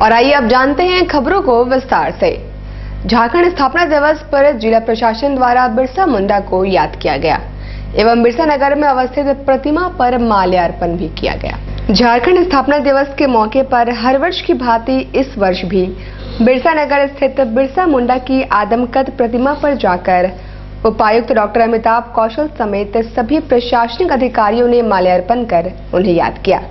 और आइए अब जानते हैं खबरों को विस्तार से। झारखंड स्थापना दिवस पर जिला प्रशासन द्वारा बिरसा मुंडा को याद किया गया एवं बिरसा नगर में अवस्थित प्रतिमा पर माल्यार्पण भी किया गया। झारखंड स्थापना दिवस के मौके पर हर वर्ष की भांति इस वर्ष भी बिरसा नगर स्थित बिरसा मुंडा की आदमकद प्रतिमा पर जाकर उपायुक्त डॉक्टर अमिताभ कौशल समेत सभी प्रशासनिक अधिकारियों ने माल्यार्पण कर उन्हें याद किया।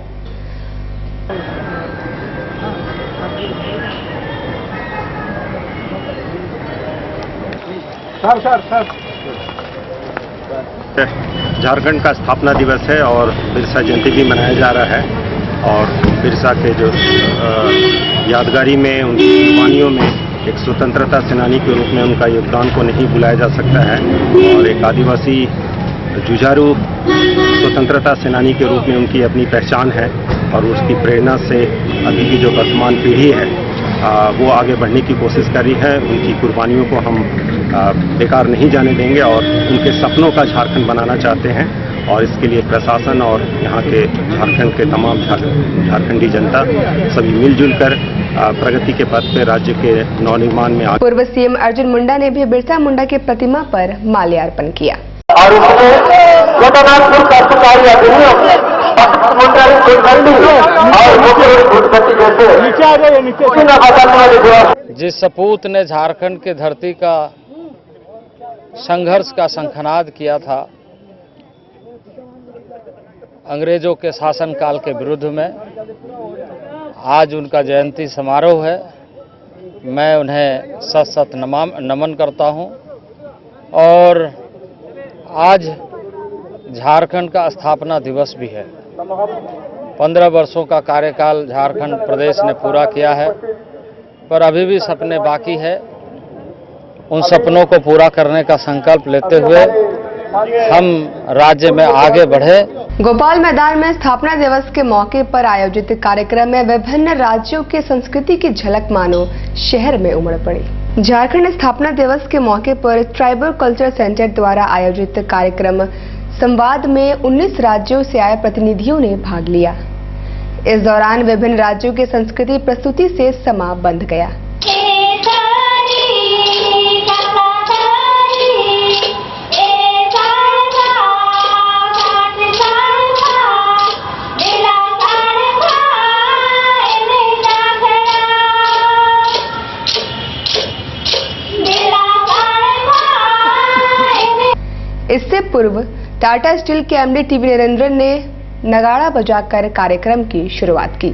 झारखंड का स्थापना दिवस है और बिरसा जयंती भी मनाया जा रहा है और बिरसा के जो यादगारी में उनकी कुर्बानियों में एक स्वतंत्रता सेनानी के रूप में उनका योगदान को नहीं भुलाया जा सकता है और एक आदिवासी जुझारू स्वतंत्रता सेनानी के रूप में उनकी अपनी पहचान है और उसकी प्रेरणा से अभी की जो वर्तमान पीढ़ी है वो आगे बढ़ने की कोशिश कर रही है। उनकी कुर्बानियों को हम बेकार नहीं जाने देंगे और उनके सपनों का झारखंड बनाना चाहते हैं और इसके लिए प्रशासन और यहाँ के झारखंड के तमाम झारखंडी जनता सभी मिलजुल कर प्रगति के पथ पे राज्य के नवनिर्माण में। पूर्व सीएम अर्जुन मुंडा ने भी बिरसा मुंडा के प्रतिमा पर माल्यार्पण किया और जिस सपूत ने झारखंड के धरती का संघर्ष का शंखनाद किया था अंग्रेजों के शासनकाल के विरुद्ध में, आज उनका जयंती समारोह है। मैं उन्हें सत सत नमन करता हूं और आज झारखंड का स्थापना दिवस भी है। 15 वर्षों का कार्यकाल झारखंड प्रदेश ने पूरा किया है, पर अभी भी सपने बाकी है। उन सपनों को पूरा करने का संकल्प लेते हुए हम राज्य में आगे बढ़े। गोपाल मैदान में स्थापना दिवस के मौके पर आयोजित कार्यक्रम में विभिन्न राज्यों की संस्कृति की झलक मानो शहर में उमड़ पड़ी। झारखंड स्थापना दिवस के मौके पर ट्राइबल कल्चर सेंटर द्वारा आयोजित कार्यक्रम संवाद में 19 राज्यों से आए प्रतिनिधियों ने भाग लिया। इस दौरान विभिन्न राज्यों की संस्कृति प्रस्तुति से समा बंध गया। इससे पूर्व टाटा स्टील के एमडी टीवी नरेंद्रन ने नगाड़ा बजाकर कार्यक्रम की शुरुआत की।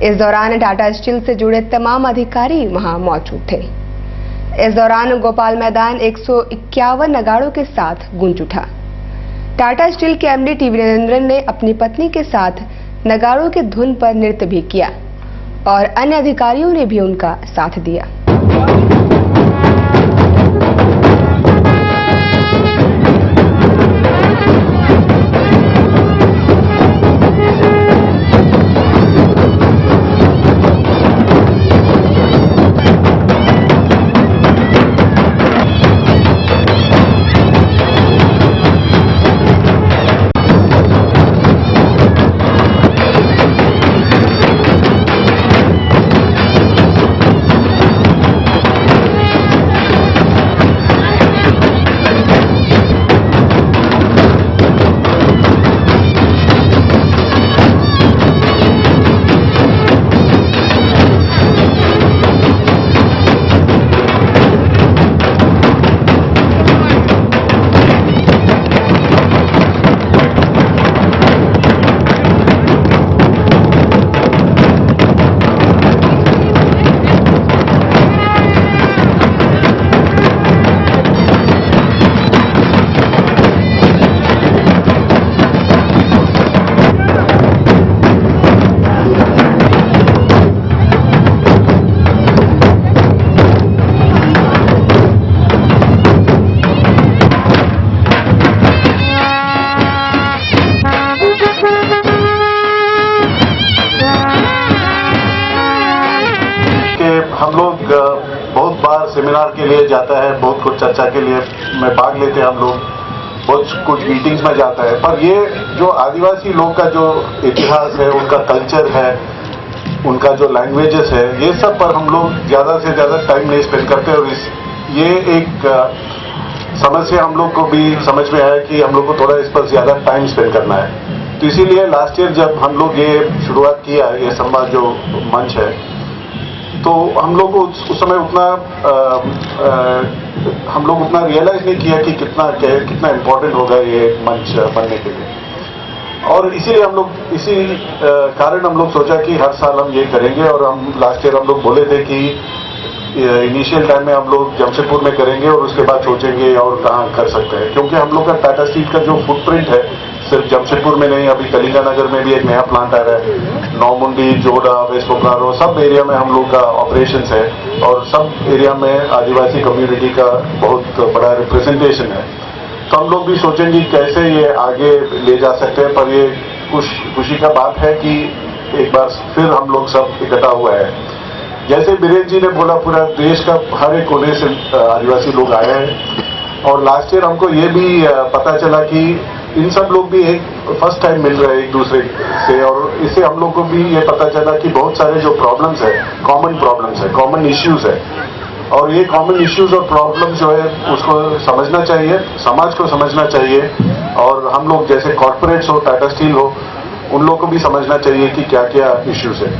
इस दौरान टाटा स्टील से जुड़े तमाम अधिकारी वहां मौजूद थे। इस दौरान गोपाल मैदान 151 नगाड़ों के साथ गूंज उठा। टाटा स्टील के एमडी टीवी नरेंद्रन ने अपनी पत्नी के साथ नगाड़ों की धुन पर नृत्य भी किया और अन्य अधिकारियों ने भी उनका साथ दिया। हम लोग बहुत बार सेमिनार के लिए जाता है, बहुत कुछ चर्चा के लिए में भाग लेते हैं हम लोग। बहुत कुछ मीटिंग्स में जाता है, पर ये जो आदिवासी लोग का जो इतिहास है, उनका कल्चर है, उनका जो लैंग्वेजेस है, ये सब पर हम लोग ज़्यादा से ज़्यादा टाइम नहीं स्पेंड करते। और ये एक समस्या हम लोग को भी समझ में आया कि हम लोग को थोड़ा इस पर ज़्यादा टाइम स्पेंड करना है। तो इसीलिए लास्ट ईयर जब हम लोग ये शुरुआत किया, ये संवाद जो मंच है, तो हम लोग को उस समय हम लोग उतना रियलाइज नहीं किया कि कितना इम्पोर्टेंट होगा ये मंच बनने के लिए। और इसीलिए हम लोग इसी कारण हम लोग सोचा कि हर साल हम ये करेंगे। और हम लास्ट ईयर हम लोग बोले थे कि इनिशियल टाइम में हम लोग जमशेदपुर में करेंगे और उसके बाद सोचेंगे और कहाँ कर सकते हैं, क्योंकि हम लोग का टाटा स्टील का जो फुटप्रिंट है सिर्फ जमशेदपुर में नहीं, अभी कलिंगानगर में भी एक नया प्लांट आ रहा है, नौमुंडी, जोड़ा, वेस्ट बोकारो, सब एरिया में हम लोग का ऑपरेशंस है और सब एरिया में आदिवासी कम्युनिटी का बहुत बड़ा रिप्रेजेंटेशन है। तो हम लोग भी सोचेंगे कैसे ये आगे ले जा सकते हैं। पर ये खुशी का बात है कि एक बार फिर हम लोग सब इकट्ठा हुआ है। जैसे बीरेन जी ने बोला, पूरा देश का हर एक कोने से आदिवासी लोग आए हैं। और लास्ट ईयर हमको ये भी पता चला कि इन सब लोग भी एक फर्स्ट टाइम मिल रहे हैं एक दूसरे से। और इससे हम लोग को भी ये पता चला कि बहुत सारे जो प्रॉब्लम्स है, कॉमन इश्यूज है। और ये कॉमन इश्यूज और प्रॉब्लम्स जो है उसको समझना चाहिए, समाज को समझना चाहिए। और हम लोग जैसे कॉर्पोरेट्स हो, टाटा स्टील हो, उन लोग को भी समझना चाहिए कि क्या क्या इश्यूज है।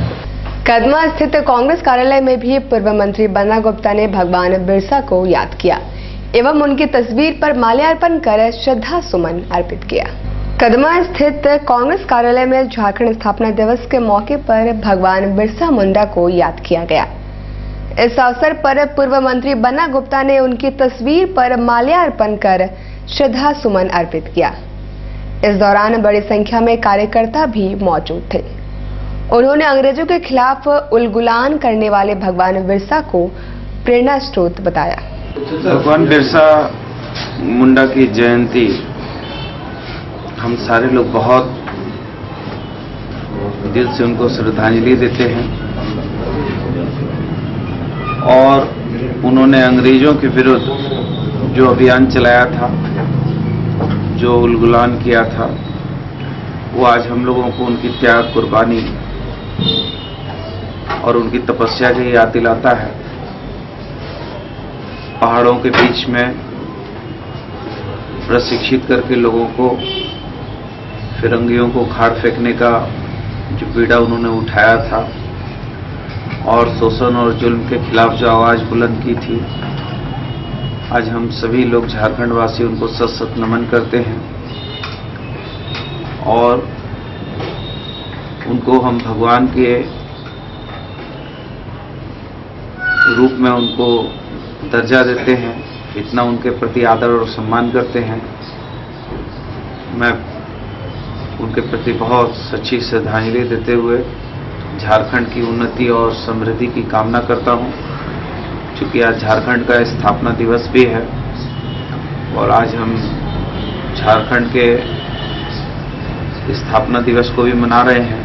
कदमा स्थित कांग्रेस कार्यालय में भी पूर्व मंत्री बन्ना गुप्ता ने भगवान बिरसा को याद किया एवं उनकी तस्वीर पर माल्यार्पण कर श्रद्धा सुमन अर्पित किया। कदमा स्थित कांग्रेस कार्यालय में झारखंड स्थापना दिवस के मौके पर भगवान बिरसा मुंडा को याद किया गया। इस अवसर पर पूर्व मंत्री बन्ना गुप्ता ने उनकी तस्वीर पर माल्यार्पण कर श्रद्धा सुमन अर्पित किया। इस दौरान बड़ी संख्या में कार्यकर्ता भी मौजूद थे। उन्होंने अंग्रेजों के खिलाफ उलगुलान करने वाले भगवान बिरसा को प्रेरणा स्रोत बताया। भगवान बिरसा मुंडा की जयंती हम सारे लोग बहुत दिल से उनको श्रद्धांजलि देते हैं। और उन्होंने अंग्रेजों के विरुद्ध जो अभियान चलाया था, जो उलगुलान किया था, वो आज हम लोगों को उनकी त्याग, कुर्बानी और उनकी तपस्या की याद दिलाता है। पहाड़ों के बीच में प्रशिक्षित करके लोगों को, फिरंगियों को खाड़ फेंकने का जो बीड़ा उन्होंने उठाया था और शोषण और जुल्म के खिलाफ जो आवाज बुलंद की थी, आज हम सभी लोग झारखंड वासी उनको सत सत नमन करते हैं। और उनको हम भगवान के रूप में उनको दर्जा देते हैं, इतना उनके प्रति आदर और सम्मान करते हैं। मैं उनके प्रति बहुत सच्ची श्रद्धांजलि देते हुए झारखंड की उन्नति और समृद्धि की कामना करता हूं। चूँकि आज झारखंड का स्थापना दिवस भी है और आज हम झारखंड के स्थापना दिवस को भी मना रहे हैं,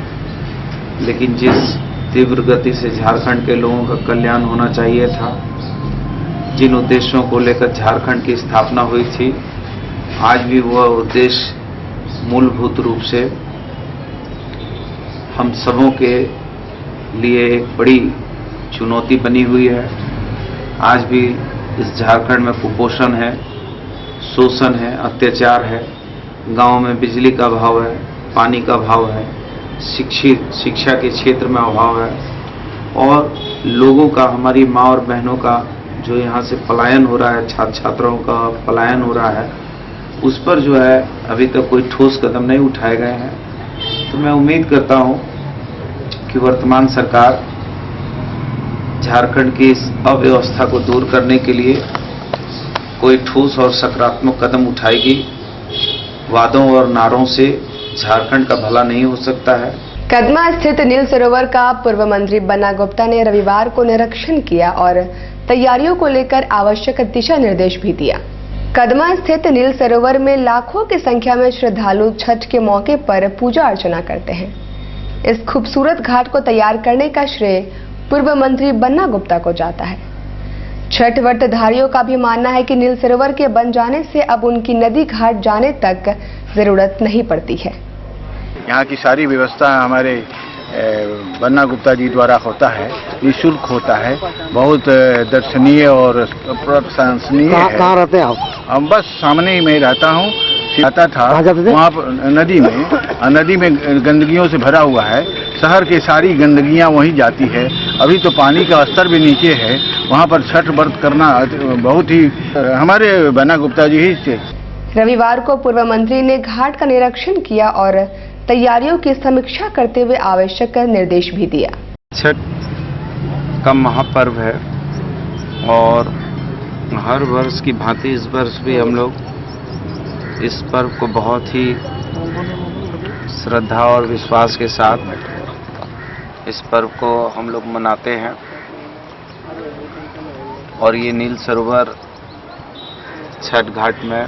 लेकिन जिस तीव्र गति से झारखंड के लोगों का कल्याण होना चाहिए था, जिन उद्देश्यों को लेकर झारखंड की स्थापना हुई थी, आज भी वह उद्देश्य मूलभूत रूप से हम सबों के लिए एक बड़ी चुनौती बनी हुई है। आज भी इस झारखंड में कुपोषण है, शोषण है, अत्याचार है, गांव में बिजली का अभाव है, पानी का अभाव है, शिक्षा के क्षेत्र में अभाव है और लोगों का, हमारी माँ और बहनों का जो यहाँ से पलायन हो रहा है, छात्र छात्राओं का पलायन हो रहा है, उस पर जो है अभी तक कोई ठोस कदम नहीं उठाए गए हैं। तो मैं उम्मीद करता हूँ कि वर्तमान सरकार झारखंड की इस अव्यवस्था को दूर करने के लिए कोई ठोस और सकारात्मक कदम उठाएगी। वादों और नारों से झारखंड का भला नहीं हो सकता है। कदमा स्थित नील सरोवर का पूर्व मंत्री बन्ना गुप्ता ने रविवार को निरीक्षण किया और तैयारियों को लेकर आवश्यक दिशा निर्देश भी दिया। कदमा स्थित नील सरोवर में लाखों की संख्या में श्रद्धालु छठ के मौके पर पूजा अर्चना करते हैं। इस खूबसूरत घाट को तैयार करने का श्रेय पूर्व मंत्री बन्ना गुप्ता को जाता है। छठ व्रतधारियों का भी मानना है कि नील सरोवर के बन जाने से अब उनकी नदी घाट जाने तक जरूरत नहीं पड़ती है। यहाँ की सारी व्यवस्था हमारे बन्ना गुप्ता जी द्वारा होता है, निःशुल्क होता है, बहुत दर्शनीय और प्रशंसनीय है। कहाँ रहते हैं आप? हम बस सामने ही मैं रहता हूँ। आता था वहाँ नदी में गंदगियों से भरा हुआ है। शहर की सारी गंदगियाँ वहीं जाती है। अभी तो पानी का स्तर भी नीचे है। वहाँ पर छठ व्रत करना बहुत ही हमारे बन्ना गुप्ता जी ही से। रविवार को पूर्व मंत्री ने घाट का निरीक्षण किया और तैयारियों की समीक्षा करते हुए आवश्यक निर्देश भी दिया। छठ का महापर्व है और हर वर्ष की भांति इस वर्ष भी हम लोग इस पर्व को बहुत ही श्रद्धा और विश्वास के साथ इस पर्व को हम लोग मनाते हैं। और ये नील सरोवर छठ घाट में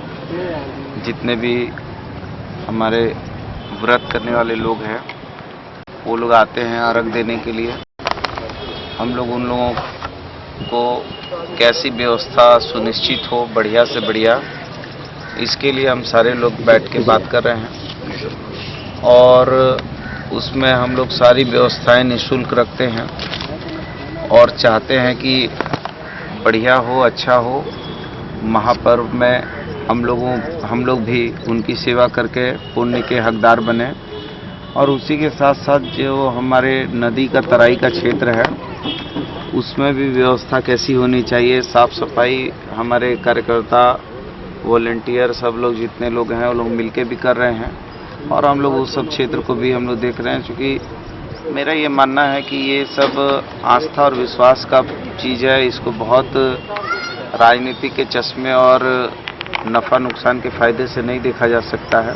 जितने भी हमारे व्रत करने वाले लोग हैं वो लोग आते हैं अर्घ देने के लिए। हम लोग उन लोगों को कैसी व्यवस्था सुनिश्चित हो बढ़िया से बढ़िया, इसके लिए हम सारे लोग बैठ के बात कर रहे हैं और उसमें हम लोग सारी व्यवस्थाएं निःशुल्क रखते हैं और चाहते हैं कि बढ़िया हो, अच्छा हो। महापर्व में हम लोग भी उनकी सेवा करके पुण्य के हकदार बने। और उसी के साथ साथ जो हमारे नदी का तराई का क्षेत्र है उसमें भी व्यवस्था कैसी होनी चाहिए, साफ सफाई हमारे कार्यकर्ता वॉलंटियर सब लोग जितने लोग हैं वो लोग मिलके भी कर रहे हैं और हम लोग उस सब क्षेत्र को भी हम लोग देख रहे हैं। क्योंकि मेरा ये मानना है कि ये सब आस्था और विश्वास का चीज़ है, इसको बहुत राजनीति के चश्मे और नफ़ा नुकसान के फ़ायदे से नहीं देखा जा सकता है।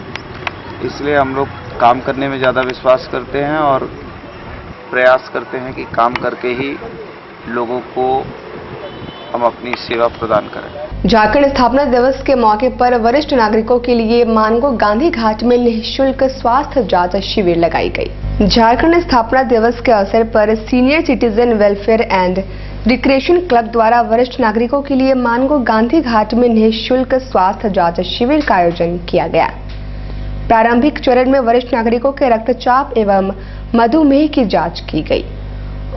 इसलिए हम लोग काम करने में ज़्यादा विश्वास करते हैं और प्रयास करते हैं कि काम करके ही लोगों को हम अपनी सेवा प्रदान करें। झारखंड स्थापना दिवस के मौके पर वरिष्ठ नागरिकों के लिए मानगो गांधी घाट में निःशुल्क स्वास्थ्य जांच शिविर लगाई गई। झारखंड स्थापना दिवस के अवसर पर senior citizen welfare and recreation club द्वारा वरिष्ठ नागरिकों के लिए मानगो गांधी घाट में निःशुल्क स्वास्थ्य जांच शिविर का आयोजन किया गया। प्रारंभिक चरण में वरिष्ठ नागरिकों के रक्तचाप एवं मधुमेह की जांच की गई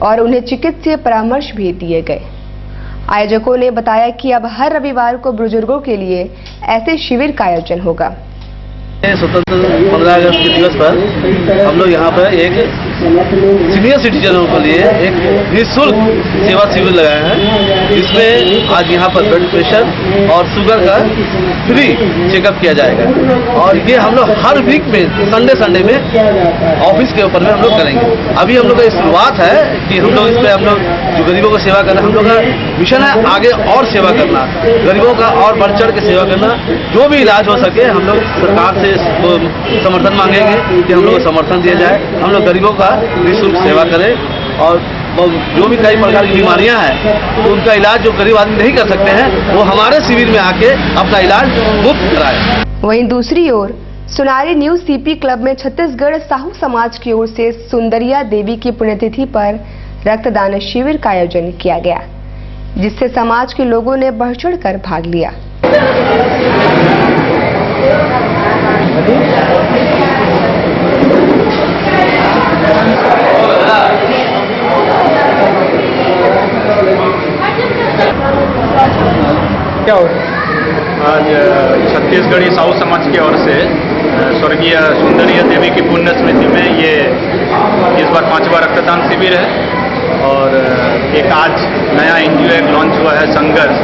और उन्हें चिकित्सीय परामर्श भी दिए गए। आयोजकों ने बताया कि अब हर रविवार को बुजुर्गों के लिए ऐसे शिविर का आयोजन होगा। स्वतंत्र 15 अगस्त के दिवस पर हम लोग यहाँ पर एक सीनियर सिटीजनों के लिए एक निःशुल्क सेवा शिविर लगाए हैं, जिसमें आज यहाँ पर ब्लड प्रेशर और शुगर का फ्री चेकअप किया जाएगा। और ये हम लोग हर वीक में संडे में ऑफिस के ऊपर में हम लोग करेंगे। अभी हम लोग का शुरुआत है कि हम लोग इसमें हम लोग जो गरीबों को सेवा करना, हम लोग का मिशन है आगे और सेवा करना, गरीबों का और बढ़ चढ़ के सेवा करना। जो भी इलाज हो सके हम लोग सरकार से समर्थन मांगेंगे कि हम लोग को समर्थन दिया जाए, हम लोग गरीबों का निःशुल्क सेवा करें। और जो भी कई प्रकार की बीमारियां हैं तो उनका इलाज जो गरीब आदमी नहीं कर सकते हैं वो हमारे शिविर में आके अपना इलाज मुफ्त कराएं। वहीं दूसरी ओर सुनारी न्यू सीपी क्लब में छत्तीसगढ़ साहू समाज की ओर से सुंदरिया देवी की पुण्यतिथि पर रक्तदान शिविर का आयोजन किया गया, जिससे समाज के लोगों ने बढ़ चढ़ कर भाग लिया। क्या हो आज छत्तीसगढ़ी साहू समाज की ओर से स्वर्गीय सुंदरिया देवी की पुण्य स्मृति में ये इस बार 5वां रक्तदान शिविर है। और एक आज नया एनजीओ एक लॉन्च हुआ है संघर्ष,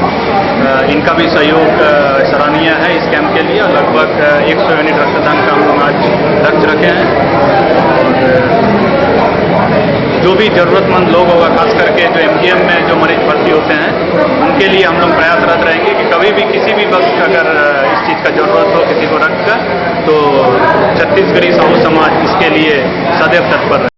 इनका भी सहयोग सराहनीय है इस कैंप के लिए। लगभग 100 यूनिट रक्तदान का हम लोग आज लक्ष्य रखे हैं। जो भी जरूरतमंद लोग होगा, खास करके जो एमजीएम में जो मरीज भर्ती होते हैं, उनके लिए हम लोग प्रयासरत रहेंगे कि कभी भी किसी भी वक्त अगर इस चीज़ का जरूरत हो किसी को रक्त का, तो छत्तीसगढ़ी साहू समाज इसके लिए सदैव तत्पर रहे।